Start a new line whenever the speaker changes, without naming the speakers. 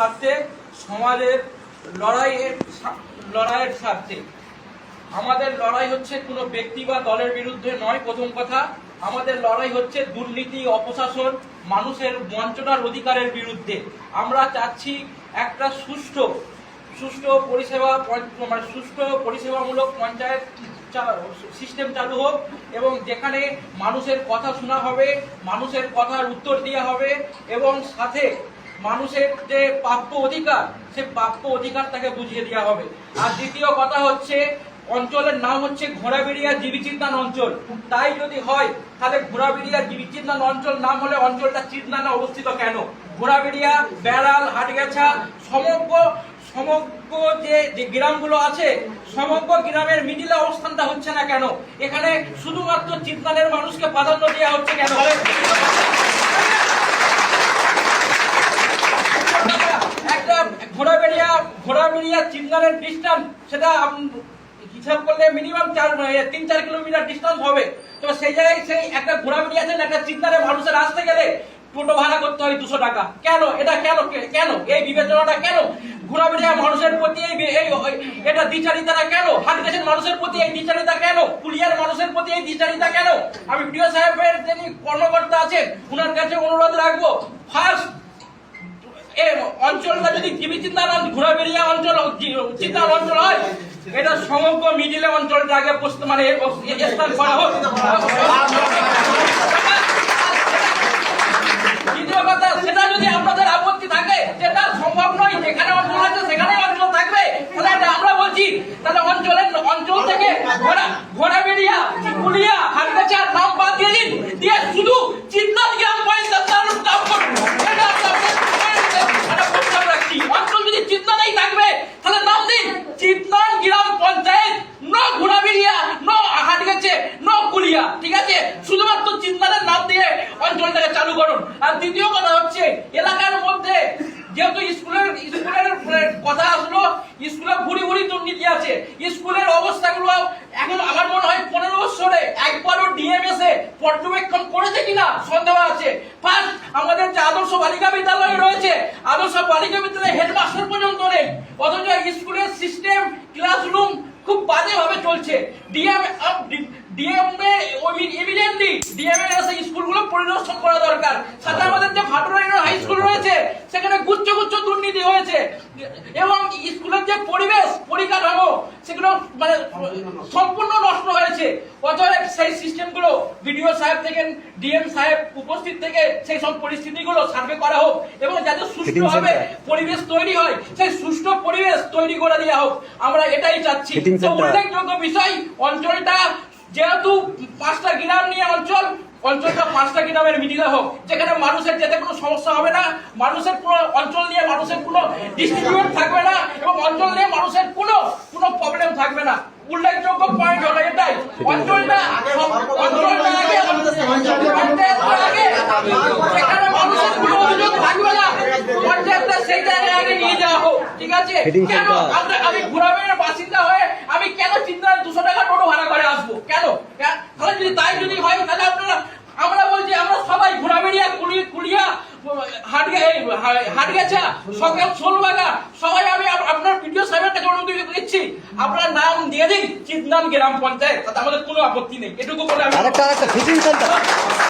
স্বার্থে, সমাজের লড়াইয়ের স্বার্থে। আমাদের লড়াই হচ্ছে কোনো ব্যক্তি বা দলের বিরুদ্ধে নয়। প্রথম কথা, আমাদের লড়াই হচ্ছে দুর্নীতি, অপশাসন, মানুষের বঞ্চনার অধিকারের বিরুদ্ধে। আমরা চাচ্ছি একটা সুষ্ঠু পরিষেবামূলক পঞ্চায়েত সিস্টেম চালু হোক এবং যেখানে মানুষের কথা শোনা হবে, মানুষের কথার উত্তর দেওয়া হবে এবং সাথে মানুষের যে প্রাপ্য অধিকার, সে প্রাপ্য অধিকারটাকে বুঝিয়ে দেওয়া হবে। আর দ্বিতীয় কথা হচ্ছে, অঞ্চলের নাম হচ্ছে ঘোড়াবেড়িয়া জীবিচিন্তান অঞ্চল। তাই যদি হয় তাহলে ঘোড়াবেড়িয়া জীবিচিন্তান অঞ্চল নাম হলে অঞ্চলটা চিন্তানে অবস্থিত কেন? ঘোড়াবেড়িয়া, বেড়াল, হাটগাছা সমগ্র যে গ্রামগুলো আছে, সমগ্র গ্রামের মিডিলে অবস্থানটা হচ্ছে না কেন? এখানে শুধুমাত্র চিন্তানের মানুষকে প্রাধান্য দেওয়া হচ্ছে কেন? একটা ঘোড়াবেড়িয়া চিন্তানের ডিস্টেন্স, সেটা হিসাব করলে মিনিমাম 3-4 কিলোমিটার ডিস্টেন্স হবে। তো সেই জায়গায় সেই একটা ঘোড়াবেড়িয়া আছে, একটা চিন্তানের মানুষের আসতে গেলে টোটো ভাড়া করতে হয় 200 টাকা। কেন? এটা কেন এই বিবেচনাটা কেন? ঘোড়াবেড়িয়া মানুষের প্রতি এটা দ্বিচারিতাটা কেন? হাটগাছের মানুষের প্রতি এই দ্বিচারিতা কেন? পুলিয়ার মানুষের প্রতি এই দ্বিচারিতা কেন? আমি প্রিয় সাহেবের যিনি কর্মকর্তা আছেন, ওনার কাছে অনুরোধ রাখবো, ফার্স্ট অঞ্চলটা যদি জীবিচিন্তান ঘোড়াবেড়িয়া অঞ্চল চিন্তান অঞ্চল হয়, এটা সমগ্র মিডিলে অঞ্চলটা আগে মানে স্থান করা হোক। দ্বিতীয় কথা, সেটা যদি আপনাদের আপত্তি থাকে, যেটা সম্ভব নয়, যেখানে অঞ্চল আছে সেখানে অঞ্চল থাকবে, তাহলে আমরা বলছি তাহলে অঞ্চল থেকে ঘোড়াবেড়িয়া, পুলিয়া, হাটগাছার নাম বাদ দিয়ে দিন, দিয়ে শুধু চিন্তান গ্রাম পঞ্চায়েত নাম করুন। অঞ্চল যদি চিন্তানেই থাকবে তাহলে নাম দিন চিন্তান গ্রাম পঞ্চায়েত, নো ঘোড়াবেড়িয়া, নো হাটগাছে, নো কুলিয়া। ঠিক আছে? শুধুমাত্র চিন্তানের নাম দিয়ে অঞ্চলটাকে চালু করুন। আর দ্বিতীয় কথা হচ্ছে, এলাকার মধ্যে যেহেতু স্কুলের কথা আসলো, স্কুলে ভুরি দুর্নীতি আছে। স্কুলের অবস্থাগুলো এখন আমার মনে হয় 15 বছরে একবারও ডিএমএস পর্যবেক্ষণ করেছে কিনা সন্দেহ আছে। ফার্স্ট, আমাদের যে আদর্শ বালিকা বিদ্যালয় রয়েছে, আদর্শ বালিকা বিদ্যালয়ে হেডমাস্টার পর্যন্ত নেই, অথচ স্কুলের সিস্টেম, ক্লাসরুম খুব বাজেভাবে চলছে। স্কুলগুলো পরিদর্শন করা দরকার। সাথে আমাদের যে ভাটুরা হাই স্কুল রয়েছে, সেখানে গুচ্ছ দুর্নীতি হয়েছে এবং স্কুলের যে পরিকাঠামো, সেগুলো মানে সম্পূর্ণ নষ্ট হয়েছে। অতএব সেই সিস্টেমগুলো বিডিও সাহেব থেকে, ডিএম সাহেব উপস্থিত থেকে সেই সব পরিস্থিতিগুলো সার্ভে করা হোক এবং যাতে সুষ্ঠুভাবে পরিবেশ তৈরি হয়, সেই সুষ্ঠু পরিবেশ তৈরি করে দেওয়া হোক। আমরা এটাই চাচ্ছি। উল্লেখযোগ্য বিষয়, অঞ্চলটা যেহেতু 5টা গ্রাম নিয়ে অঞ্চলটা 5টা গ্রামের মিডিলে হোক, যেখানে মানুষের যেতে কোনো সমস্যা হবে না, মানুষের কোনো অঞ্চল নিয়ে মানুষের কোনো ডিস্ট্রিবিউট থাকবে না এবং অঞ্চল নিয়ে মানুষের কোনো প্রবলেম থাকবে না। উল্লেখযোগ্য পয়েন্ট হলো এটাই, অঞ্চলটা আগে যেখানে মানুষের কোনো অভিযোগ থাকবে না, পঞ্চায়েতটা সেই জায়গায় আগে নিয়ে যাওয়া হোক। ঠিক আছে? কেন আমি ঘোড়াবেড়িয়ার বাসিন্দা হয়ে আমি কেন চিন্তায় 200 টাকা টোটো ভাড়া করে আসবো? কেন? তাহলে যদি হয় তাহলে আমরা বলছি, আমরা সবাই ঘোড়াবেড়িয়া, কুলিয়া, হাটগাছা, শোলবাগা, সবাই আমি আপনার ভিডিও সাহেবের কাছে অনুরোধ দিচ্ছি, আপনার নাম দিয়ে দিন চিন্তান গ্রাম পঞ্চায়েত, তাতে আমাদের কোনো আপত্তি নেই। এটুকু বলে